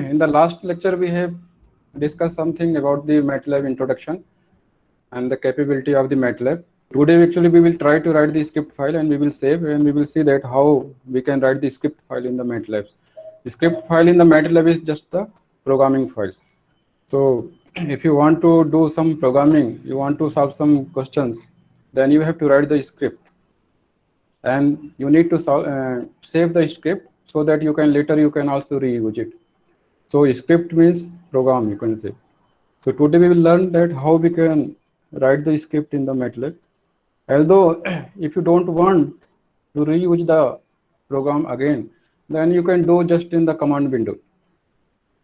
in the last lecture we have discussed something about the MATLAB introduction and the capability of the MATLAB. Today actually we will try to write the script file and we will save, and we will see that how we can write the script file in the MATLAB. The script file in the MATLAB is just the programming files. So if you want to do some programming, you want to solve some questions, then you have to write the script, and you need to save the script so that you can later you can also reuse it. So script means program, you can say. So today we will learn that how we can write the script in the MATLAB. Although if you don't want to reuse the program again, then you can do just in the command window.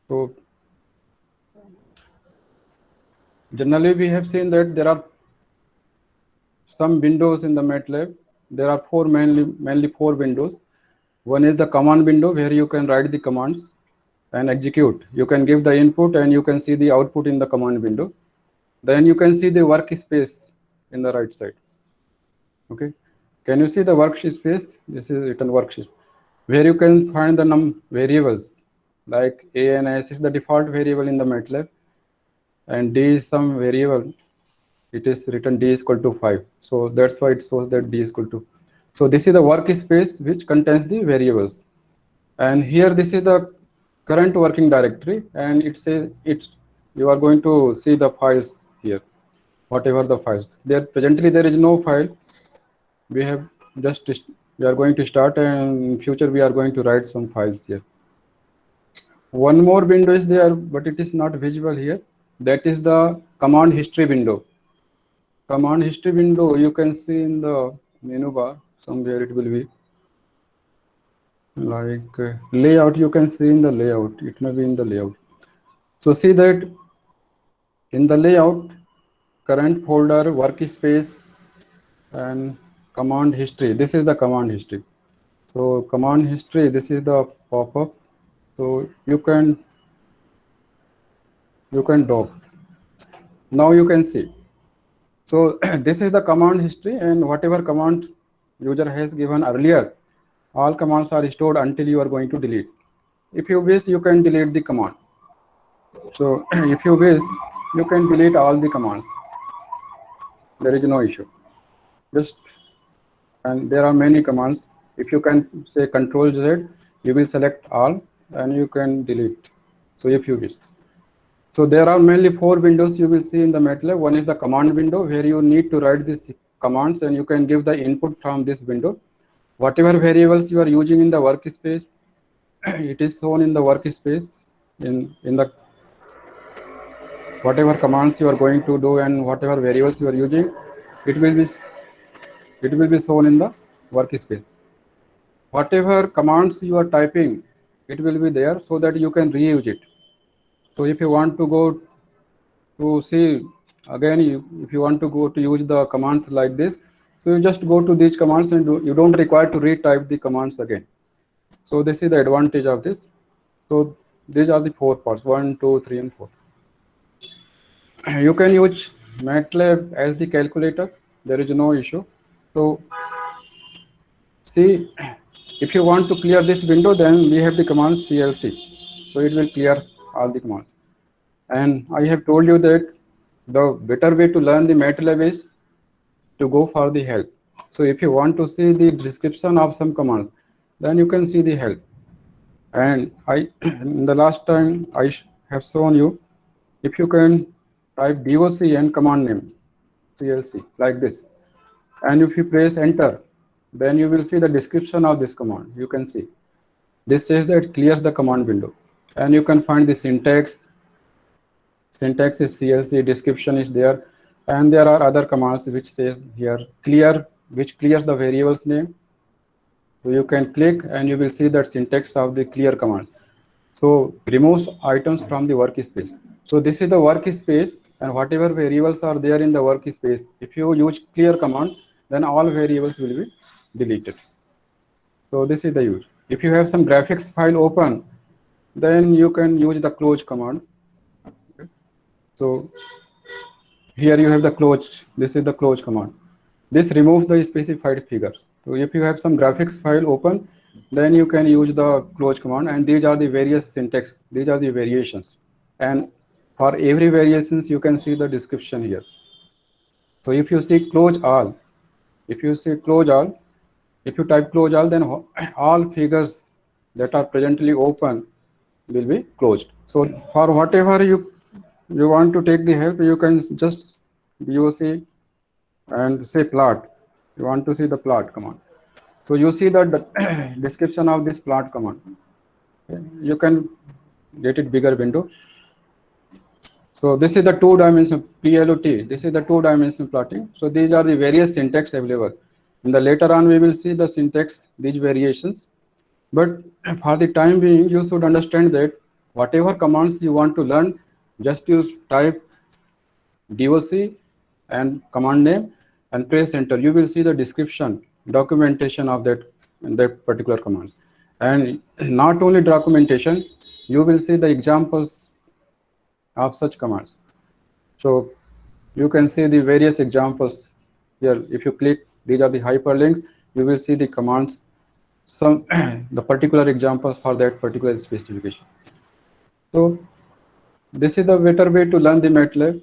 So generally we have seen that there are some windows in the MATLAB. There are mainly four windows. One is the command window where you can write the commands and execute. You can give the input and you can see the output in the command window. Then you can see the workspace in the right side. Okay, can you see the workspace? This is written workspace, where you can find the variables like a and s is the default variable in the MATLAB, and d is some variable. It is written d is equal to 5, so that's why it shows that d is equal to. So this is the workspace which contains the variables, and here this is the current working directory, and it says you are going to see the files here, whatever the files there. Presently there is no file. We are going to start, and in future we are going to write some files here. One more window is there, but it is not visible here. That is the command history window. Command history window you can see in the menu bar somewhere. It will be like layout. You can see in the layout. It may be in the layout. So see that in the layout, current folder, workspace, and command history. This is the command history. So command history, this is the pop-up. So you can dock. Now you can see. So this is the command history, and whatever command user has given earlier, all commands are stored until you are going to delete. If you wish, you can delete the command. So if you wish, you can delete all the commands. There is no issue. And there are many commands. If you can say Control Z, you will select all and you can delete. So if you wish. So there are mainly four windows you will see in the MATLAB. One is the command window where you need to write these commands, and you can give the input from this window. Whatever variables you are using in the workspace, it is shown in the workspace in the whatever commands you are going to do and whatever variables you are using, it will be shown in the workspace. Whatever commands you are typing, it will be there so that you can reuse it. So if you want to go to see again, if you want to go to use the commands like this, so you just go to these commands and you don't require to retype the commands again. So this is the advantage of this. So these are the four parts, 1, 2, 3, and 4. You can use MATLAB as the calculator. There is no issue. So see, if you want to clear this window, then we have the command CLC. So it will clear all the commands. And I have told you that the better way to learn the MATLAB is to go for the help. So if you want to see the description of some command, then you can see the help. And in the last time I have shown you, if you can type DOC and command name CLC like this, and if you press enter, then you will see the description of this command. You can see this says that it clears the command window, and you can find the syntax. Syntax is CLC, description is there, and there are other commands which says here clear, which clears the variable's name. So you can click and you will see that syntax of the clear command. So removes items from the workspace. So this is the workspace, and whatever variables are there in the workspace, if you use clear command, then all variables will be deleted. So this is the use. If you have some graphics file open, then you can use the close command. Okay. So here you have the close. This is the close command. This removes the specified figures. So if you have some graphics file open, then you can use the close command, and these are the various syntax, these are the variations, and for every variations you can see the description here. So if you see close all, if you see close all, if you type close all, then all figures that are presently open will be closed. So for whatever you want to take the help, you can just you see and say plot. You want to see the plot command. So you see the description of this plot command. You can get it bigger window. So this is the two-dimensional PLOT. This is the two-dimensional plotting. So these are the various syntax available. In the later on, we will see the syntax, these variations. But for the time being, you should understand that whatever commands you want to learn, just use type DOC and command name and press enter. You will see the description, documentation of that particular commands. And not only documentation, you will see the examples of such commands. So you can see the various examples here. If you click, these are the hyperlinks, you will see the commands, some the particular examples for that particular specification. So this is the better way to learn the MATLAB.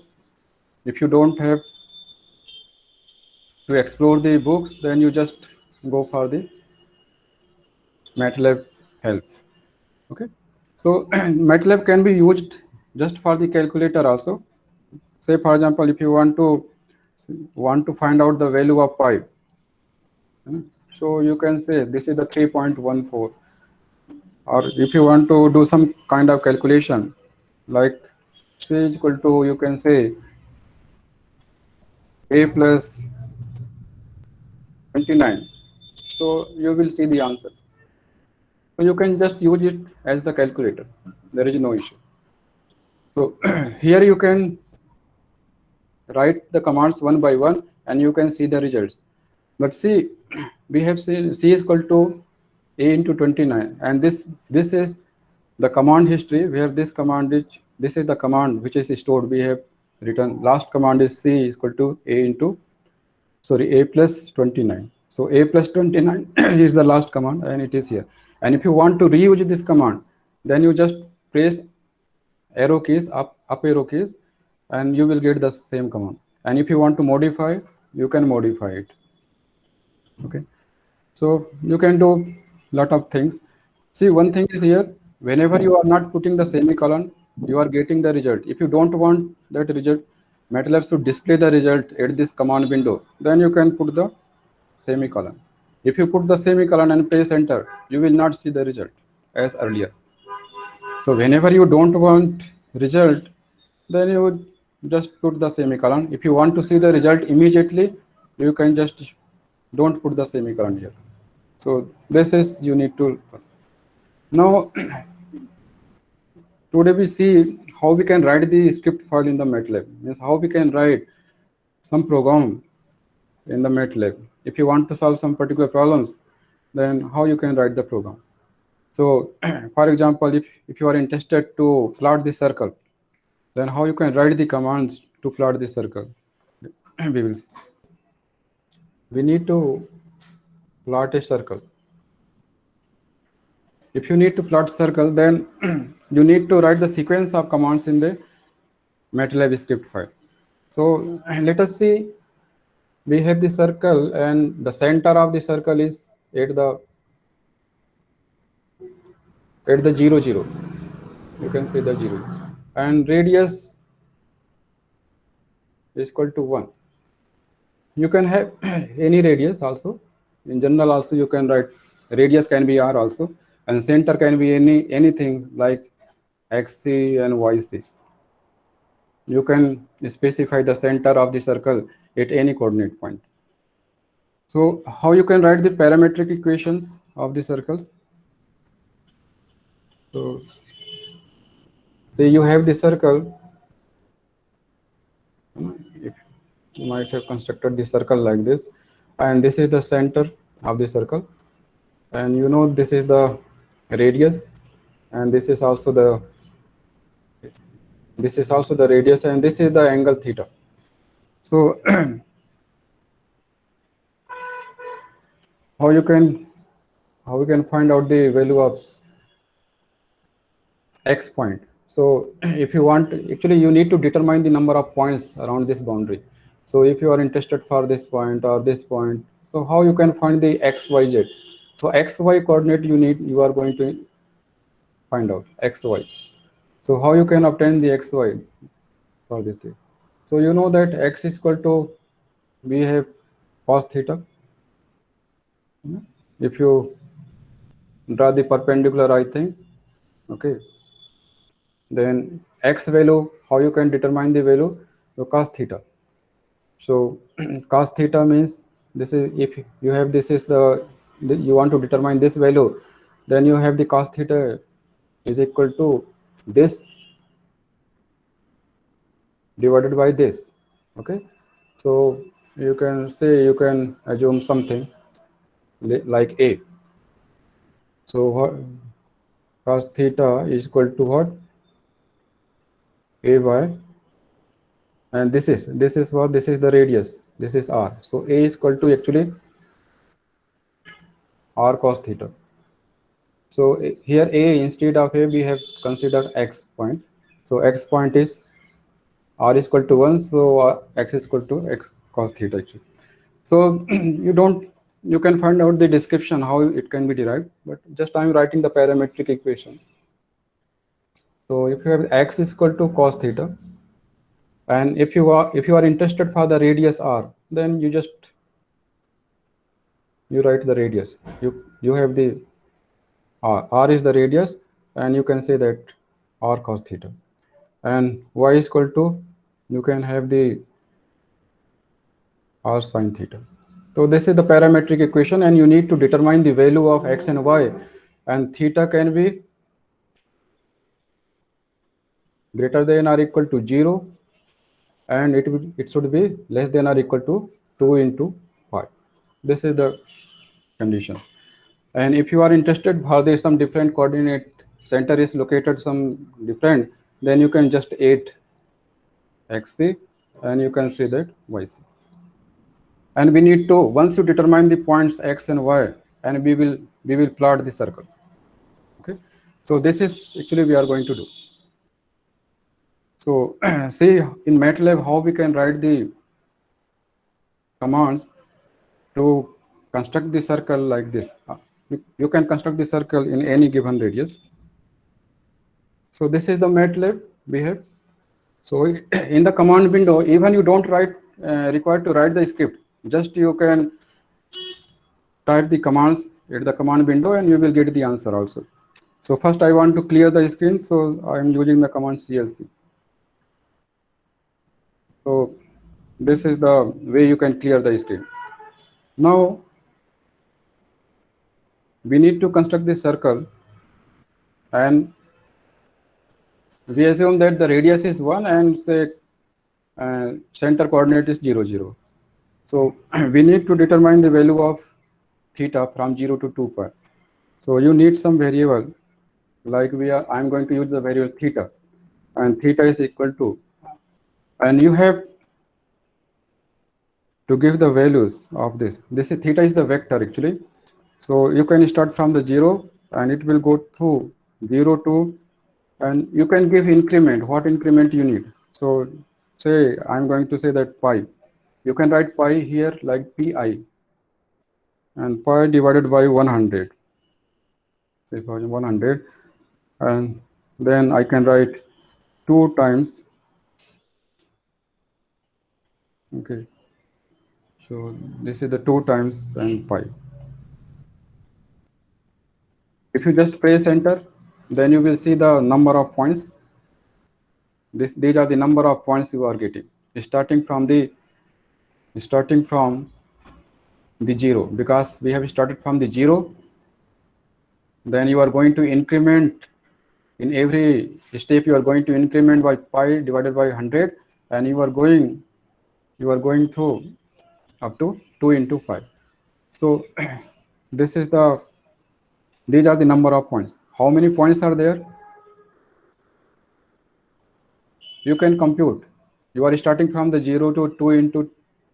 If you don't have to explore the books, then you just go for the MATLAB help. Okay. So MATLAB can be used just for the calculator also. Say for example, if you want to find out the value of pi, so you can say this is the 3.14, or if you want to do some kind of calculation like c is equal to, you can say a plus 29, so you will see the answer. So you can just use it as the calculator, there is no issue. So here you can write the commands one by one and you can see the results. But see, we have seen c is equal to a into 29, and this is the command history where this command is, this is the command which is stored. We have written last command is c is equal to a into, sorry, a plus 29. So a plus 29 is the last command and it is here. And if you want to reuse this command, then you just press arrow keys, up arrow keys, and you will get the same command. And if you want to modify, you can modify it. Okay, so you can do lot of things. See, one thing is here, whenever you are not putting the semicolon, you are getting the result. If you don't want that result, MATLAB should display the result at this command window, then you can put the semicolon. If you put the semicolon and press enter, you will not see the result as earlier. So whenever you don't want result, then you would just put the semicolon. If you want to see the result immediately, you can just don't put the semicolon here. So this is you need to. Now today we see how we can write the script file in the MATLAB. Means how we can write some program in the MATLAB. If you want to solve some particular problems, then how you can write the program. So for example, if you are interested to plot the circle, then how you can write the commands to plot the circle. We need to plot a circle. If you need to plot circle, then you need to write the sequence of commands in the MATLAB script file. So let us see, we have the circle and the center of the circle is at the 0, 0. You can see the 0, and radius is equal to 1. You can have any radius also. In general also you can write radius can be r also, and center can be anything like xc and yc. You can specify the center of the circle at any coordinate point. So how you can write the parametric equations of the circles? So say you have the circle, if you might have constructed the circle like this, and this is the center of the circle, and you know this is the radius, and this is also the radius, and this is the angle theta. So how you can how we can find out the value of x point. So if you want, actually you need to determine the number of points around this boundary. So if you are interested for this point or this point, so how you can find the x, y, z? So x, y coordinate you are going to find out x, y. So how you can obtain the x, y for this case? So you know that x is equal to, we have cos theta. If you draw the perpendicular, I think, okay, then x value, how you can determine the value? So cos theta. So cos theta means, this is, if you have, this is the you want to determine this value, then you have the cos theta is equal to this divided by this. Okay, so you can say, you can assume something like a. So what, cos theta is equal to what? A by, and this is what, this is the radius, this is r. So a is equal to actually r cos theta. So here a, instead of a, we have considered x point. So x point is r is equal to 1, so x is equal to x cos theta actually. So you can find out the description how it can be derived, but just I'm writing the parametric equation. So if you have x is equal to cos theta, and if you are interested for the radius r, then you write the radius. You have the r is the radius, and you can say that r cos theta, and y is equal to, you can have the r sin theta. So this is the parametric equation, and you need to determine the value of x and y, and theta can be greater than or equal to 0, and it should be less than or equal to 2 into 5. This is the conditions. And if you are interested for the some different coordinate center is located some different, then you can just add xc, and you can see that yc. And we need to, once you determine the points x and y, and we will plot the circle. Okay, so this is actually we are going to do. So see in MATLAB how we can write the commands to construct the circle like this. You can construct the circle in any given radius. So this is the MATLAB we have. So in the command window, even you don't required to write the script, just you can type the commands at the command window, and you will get the answer also. So first I want to clear the screen, so I am using the command CLC. So this is the way you can clear the screen. Now we need to construct this circle, and we assume that the radius is 1 and say center coordinate is 0, 0. So we need to determine the value of theta from 0 to 2 pi. So you need some variable, like I'm going to use the variable theta, and theta is equal to, and you have to give the values of this. This is theta is the vector actually. So you can start from the 0, and it will go through 0 to, and you can give increment, what increment you need. So say I'm going to say that pi. You can write pi here like pi, and pi divided by 100. Say 100, and then I can write 2 times. Okay. So this is the 2 times and pi. If you just press enter, then you will see the number of points. These are the number of points you are getting, starting from the 0, because we have started from the 0. Then you are going to increment in every step. You are going to increment by pi divided by 100, and you are going through up to 2 into 5. So these are the number of points. How many points are there? You can compute. You are starting from the 0 to 2 into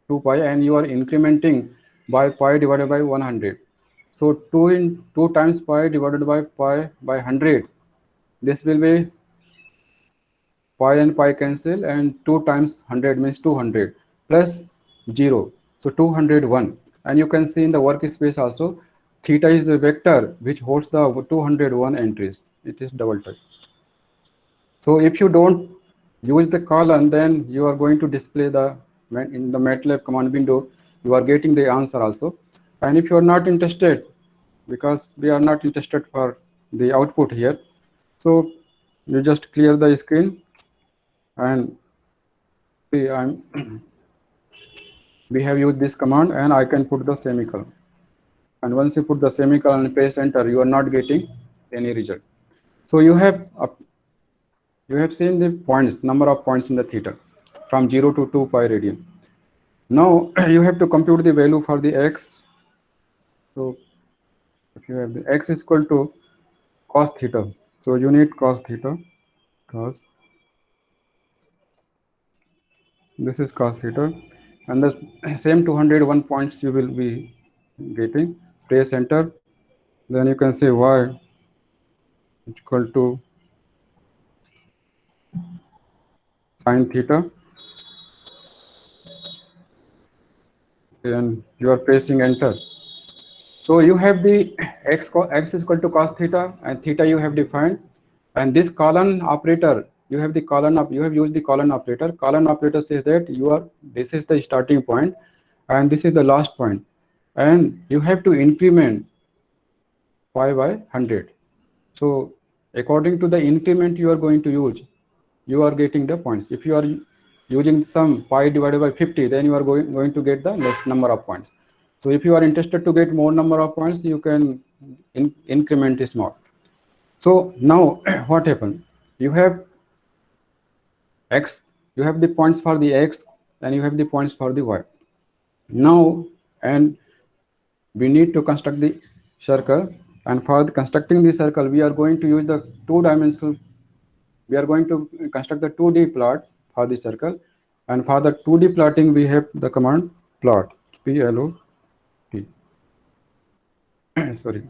2 pi, and you are incrementing by pi divided by 100. So 2 times pi divided by pi by 100. This will be pi and pi cancel, and 2 times 100 means 200 plus 0. So 201. And you can see in the workspace also, theta is the vector which holds the 201 entries. It is double type. So if you don't use the column, then you are going to display the in the MATLAB command window, you are getting the answer also. And if you are not interested, because we are not interested for the output here, so you just clear the screen and see we have used this command, and I can put the semicolon. And once you put the semicolon and press enter, you are not getting any result. So you have seen the points, number of points in the theta from 0 to 2 pi radian. Now you have to compute the value for the x. So if you have the x is equal to cos theta, so you need cos theta, cos, this is cos theta, and the same 201 points you will be getting. Press enter, then you can say y is equal to sin theta, and you are pressing enter. So you have the x is equal to cos theta, and theta you have defined, and this colon operator, you have used the colon operator. Colon operator says that this is the starting point and this is the last point, and you have to increment pi by 100. So according to the increment you are going to use, you are getting the points. If you are using some pi divided by 50, then you are going to get the less number of points. So if you are interested to get more number of points, you can increment is more. So now what happened? You have x, you have the points for the x, and you have the points for the y. Now, and we need to construct the circle, and for constructing the circle, we are going to use the two-dimensional. We are going to construct the 2D plot for the circle, and for the 2D plotting, we have the command plot, plot. Sorry,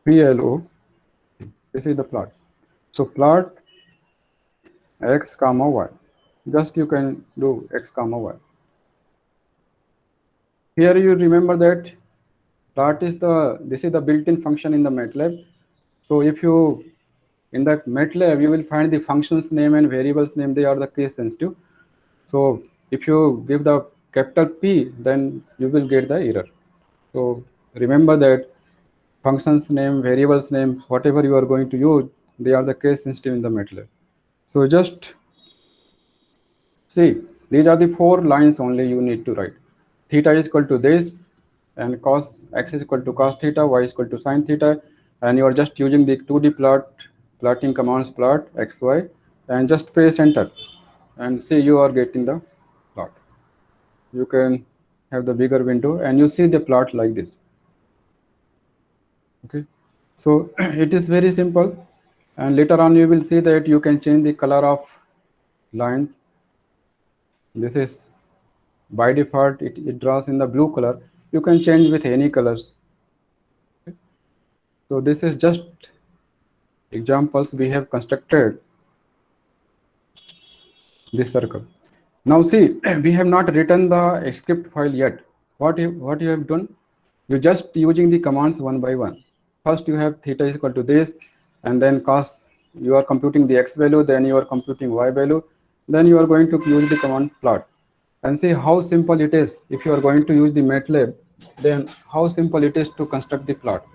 plot. This is the plot. So plot x comma y. Just you can do x comma y. Here you remember that plot is this is the built-in function in the MATLAB. So if you in that MATLAB you will find the functions name and variables name, they are the case sensitive. So if you give the capital P, then you will get the error. So remember that functions name, variables name, whatever you are going to use, they are the case sensitive in the MATLAB. So just see, these are the 4 lines only you need to write. Theta is equal to this, and cos x is equal to cos theta, y is equal to sin theta, and you are just using the 2D plotting commands plot xy, and just press enter, and see you are getting the plot. You can have the bigger window, and you see the plot like this. Okay, so it is very simple, and later on you will see that you can change the color of lines. This is by default it draws in the blue color. You can change with any colors. Okay. So this is just examples we have constructed this circle. Now see, we have not written the script file yet. What you have done, you just using the commands one by one. First you have theta is equal to this, and then cos, you are computing the x value, then you are computing y value, then you are going to use the command plot, and see how simple it is. If you are going to use the MATLAB, then how simple it is to construct the plot.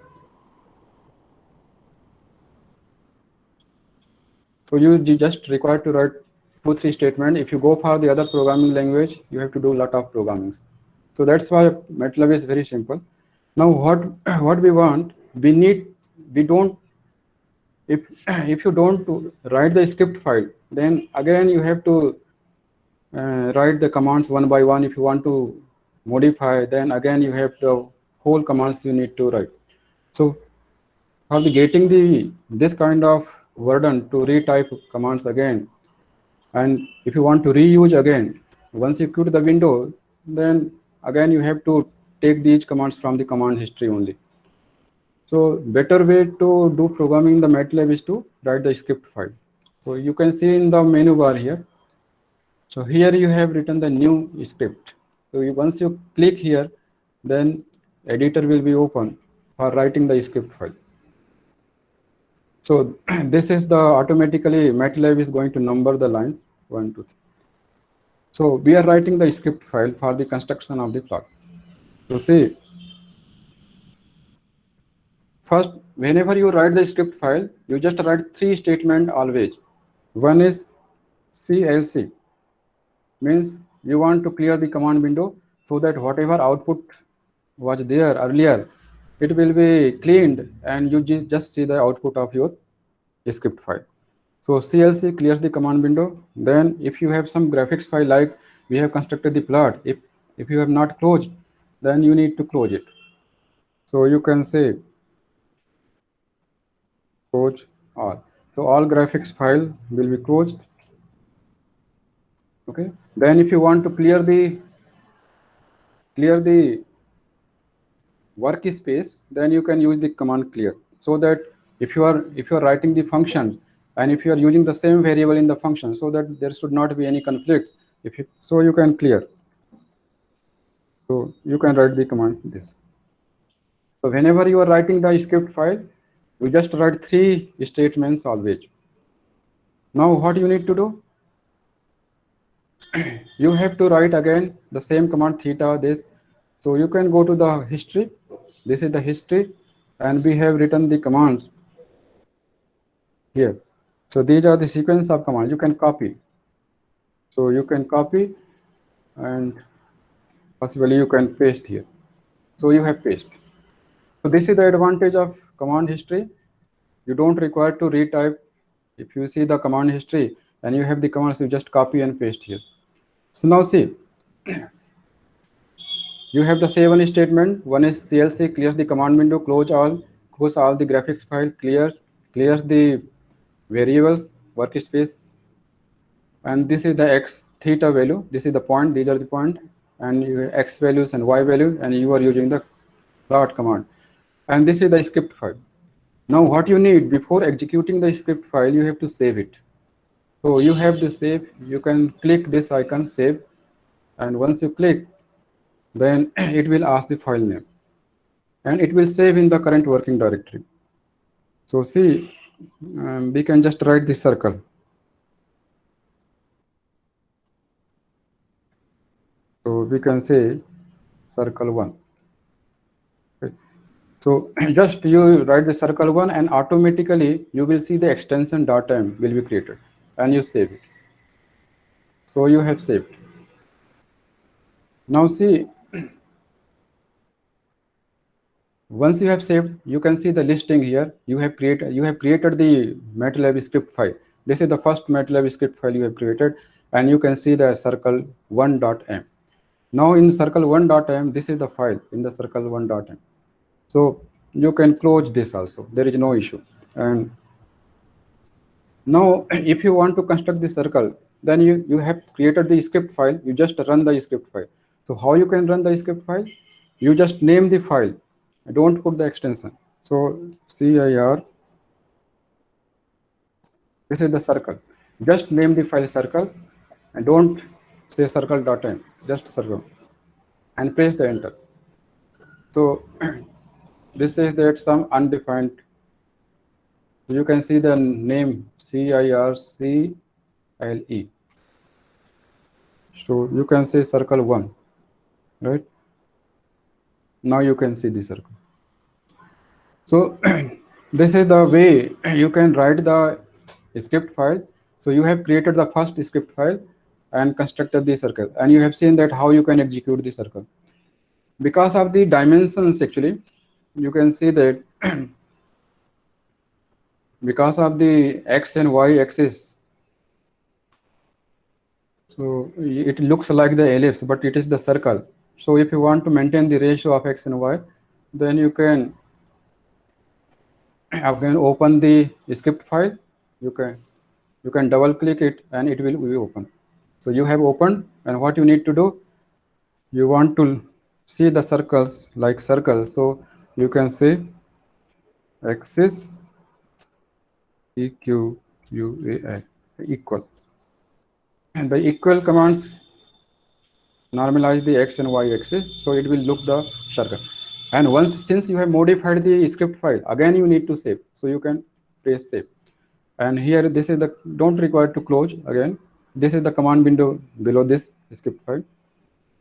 So you just require to write 2-3 statements. If you go for the other programming language, you have to do a lot of programmings. So that's why MATLAB is very simple. Now what we want, we don't, if you don't write the script file, then again you have to write the commands one by one. If you want to modify, then again you have the whole commands you need to write. So for the getting this kind of burden to retype commands again, and if you want to reuse again, once you quit the window, then again you have to take these commands from the command history only. So better way to do programming in the MATLAB is to write the script file. So you can see in the menu bar here. So here you have written the new script. So once you click here, then editor will be open for writing the script file. So this is the automatically MATLAB is going to number the lines 1, 2, 3. So we are writing the script file for the construction of the plot. So see, first, whenever you write the script file, you just write 3 statements always. One is CLC, means you want to clear the command window so that whatever output was there earlier, it will be cleaned and you just see the output of your script file. So CLC clears the command window. Then if you have some graphics file like we have constructed the plot, if you have not closed, then you need to close it. So you can say close all. So all graphics file will be closed. Okay. Then if you want to clear the workspace, then you can use the command clear, so that if you are writing the function and if you are using the same variable in the function, so that there should not be any conflicts, so you can clear. So you can write the command this. So whenever you are writing the script file, you just write 3 statements always. Now what you need to do? You have to write again the same command theta this. So you can go to the history. This is the history, and we have written the commands here. So these are the sequence of commands you can copy. So you can copy and possibly you can paste here. So you have paste. So this is the advantage of command history. You don't require to retype. If you see the command history and you have the commands, you just copy and paste here. So now see, you have the 7 statement. One is CLC clears the command window, close all the graphics file, clears the variables, workspace, and this is the x theta value. This is the point. These are the point, and you x values and y value, and you are using the plot command. And this is the script file. Now what you need before executing the script file, you have to save it. So you have to save. You can click this icon, save, and once you click, then it will ask the file name, and it will save in the current working directory. So see, we can just write this circle. So we can say circle 1. Okay. So just you write the circle 1 and automatically you will see the extension .m will be created and you save it. So you have saved. Now see, once you have saved, you can see the listing here. You have created the MATLAB script file. This is the first MATLAB script file you have created, and you can see the circle 1.m. Now in circle 1.m, this is the file in the circle 1.m. So you can close this also. There is no issue. And now if you want to construct the circle, then you have created the script file. You just run the script file. So how you can run the script file? You just name the file. Don't put the extension. So CIR, this is the circle. Just name the file circle and don't say circle.m, just circle, and press the enter. So this is that some undefined. You can see the name CIRCLE. So you can say circle 1, right? Now you can see the circle. So this is the way you can write the script file. So you have created the first script file and constructed the circle, and you have seen that how you can execute the circle. Because of the dimensions, actually, you can see that because of the x and y axis, so it looks like the ellipse, but it is the circle. So if you want to maintain the ratio of x and y, then you can again open the script file. You can double click it and it will be open. So you have opened, and what you need to do, you want to see the circles like circle. So you can say axis EQUAI equal. And by equal commands normalize the x and y axis, so it will look the circle. And once, since you have modified the script file, again you need to save, so you can press save. And here this is the, don't require to close again, this is the command window below this script file,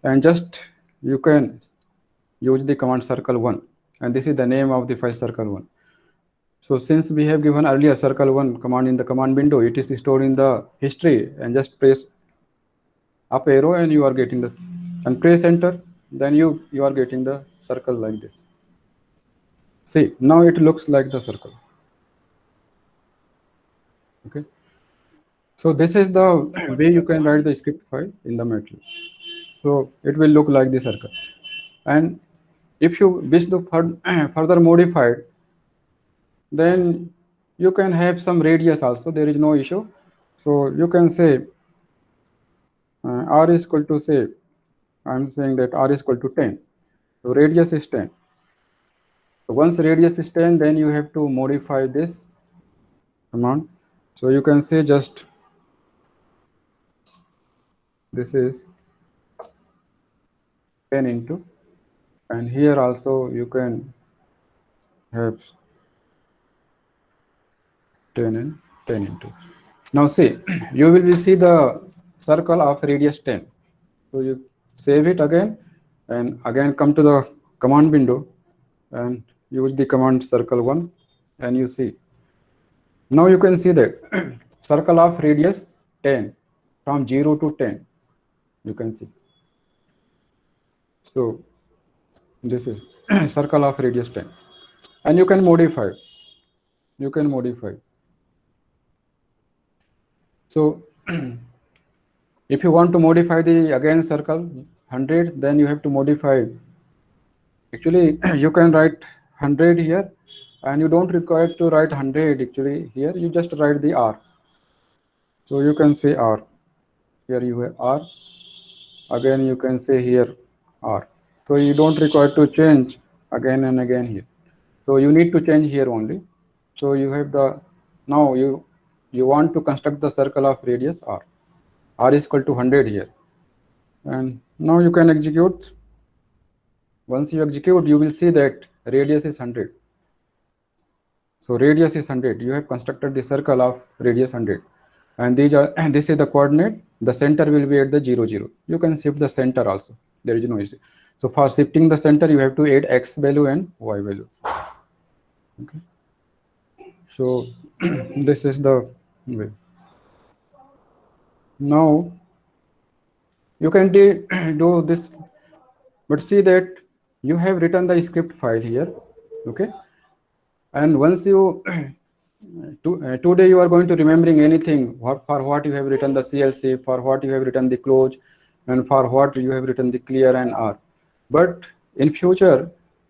and just you can use the command circle1, and this is the name of the file, circle1. So since we have given earlier circle1 command in the command window, it is stored in the history, and just press up arrow and you are getting this, and press enter, then you are getting the circle like this. See, now it looks like the circle. Okay, so this is the way you can write the script file in the MATLAB. So it will look like the circle. And if you wish to further modify it, then you can have some radius also, there is no issue. So you can say r is equal to, say I'm saying that r is equal to 10, so radius is 10. So once radius is 10, then you have to modify this amount. So you can say just this is 10 into, and here also you can have 10 and 10 into. Now see, you will see the circle of radius 10. So you save it again, and again come to the command window and use the command circle1, and you see. Now you can see that circle of radius 10 from 0 to 10, you can see. So this is circle of radius 10, and you can modify. You can modify. So if you want to modify the again circle 100, then you have to modify. Actually, you can write 100 here, and you don't require to write 100 actually here. You just write the R. So you can say R. Here you have R. Again you can say here R. So you don't require to change again and again here. So you need to change here only. So you have the, now you want to construct the circle of radius R. R is equal to 100 here. And now you can execute. Once you execute, you will see that radius is 100. So radius is 100. You have constructed the circle of radius 100. And these are, and this is the coordinate. The center will be at the 0, 0. You can shift the center also. There is no issue. So for shifting the center, you have to add x value and y value. Okay. So this is the way. Now you can do this, but see that you have written the script file here. Okay. And once you today you are going to remembering anything, for what you have written the CLC, for what you have written the close, and for what you have written the clear and R. But in future,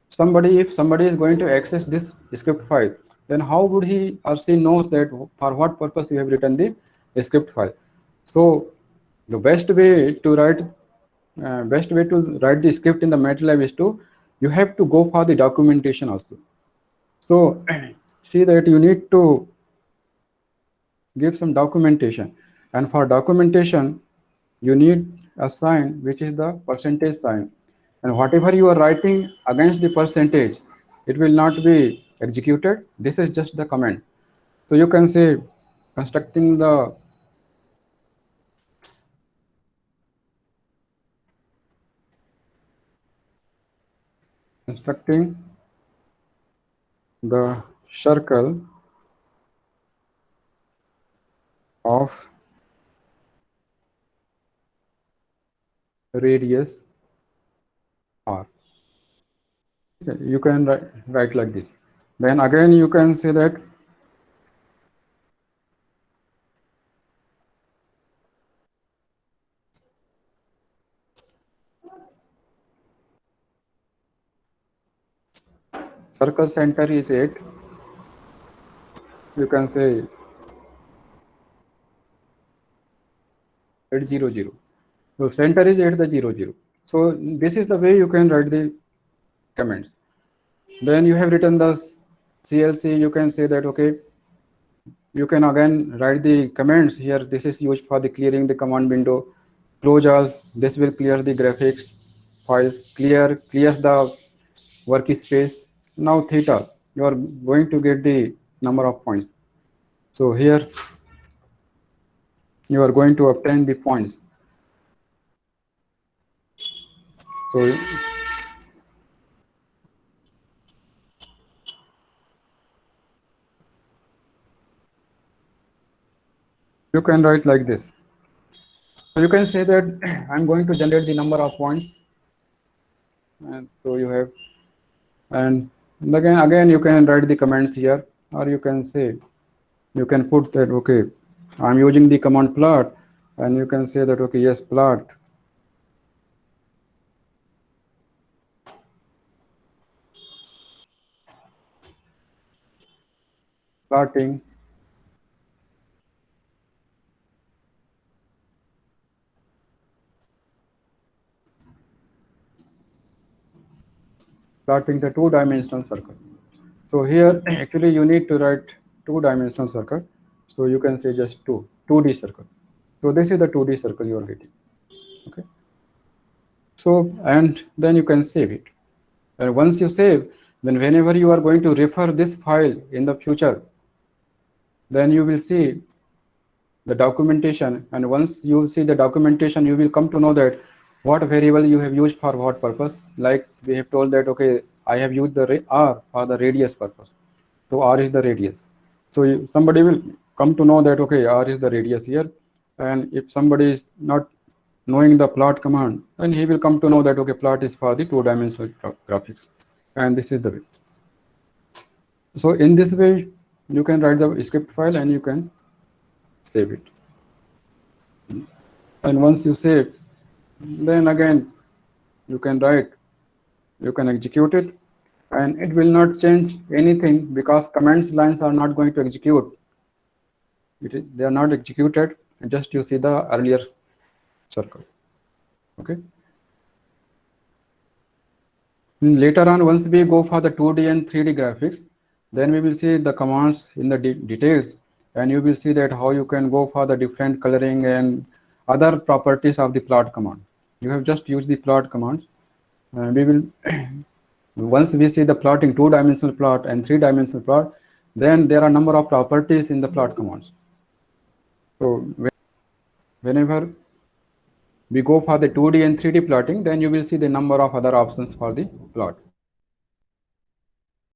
if somebody is going to access this script file, then how would he or she knows that for what purpose you have written the script file? So the best way to write the script in the MATLAB is you have to go for the documentation also. So see that you need to give some documentation, and for documentation you need a sign which is the percentage sign, and whatever you are writing against the percentage, it will not be executed. This is just the comment. So you can say constructing the circle of radius R. You can write like this. Then again you can say that circle center is 8. You can say 800. So center is 800. So this is the way you can write the comments. Then you have written the CLC, you can say that, okay, you can again write the commands here. This is used for the clearing the command window. Close all. This will clear the graphics files. Clears the workspace. Now theta, you are going to get the number of points. So here you are going to obtain the points. So you can write like this. So you can say that I'm going to generate the number of points, and so you have, and again you can write the comments here, or you can say, you can put that, okay, I'm using the command plot, and you can say that, okay, yes, plotting plotting the two-dimensional circle. So here actually you need to write two-dimensional circle. So you can say just 2D circle. So this is the 2D circle you are getting. Okay. So and then you can save it. And once you save, then whenever you are going to refer this file in the future, then you will see the documentation, and once you see the documentation, you will come to know that what variable you have used for what purpose. Like we have told that, okay, I have used the r for the radius purpose, so r is the radius. So somebody will come to know that, okay, r is the radius here. And if somebody is not knowing the plot command, then he will come to know that, okay, plot is for the two-dimensional graphics, and this is the way. So in this way you can write the script file and you can save it. And once you save, then again you can write, you can execute it, and it will not change anything because commands lines are not going to execute. They are not executed, just you see the earlier circle. Okay. And later on, once we go for the 2D and 3D graphics, then we will see the commands in the details, and you will see that how you can go for the different coloring and other properties of the plot command. You have just used the plot commands, and we will once we see the plotting two-dimensional plot and three-dimensional plot, then there are number of properties in the plot commands. So whenever we go for the 2D and 3D plotting, then you will see the number of other options for the plot.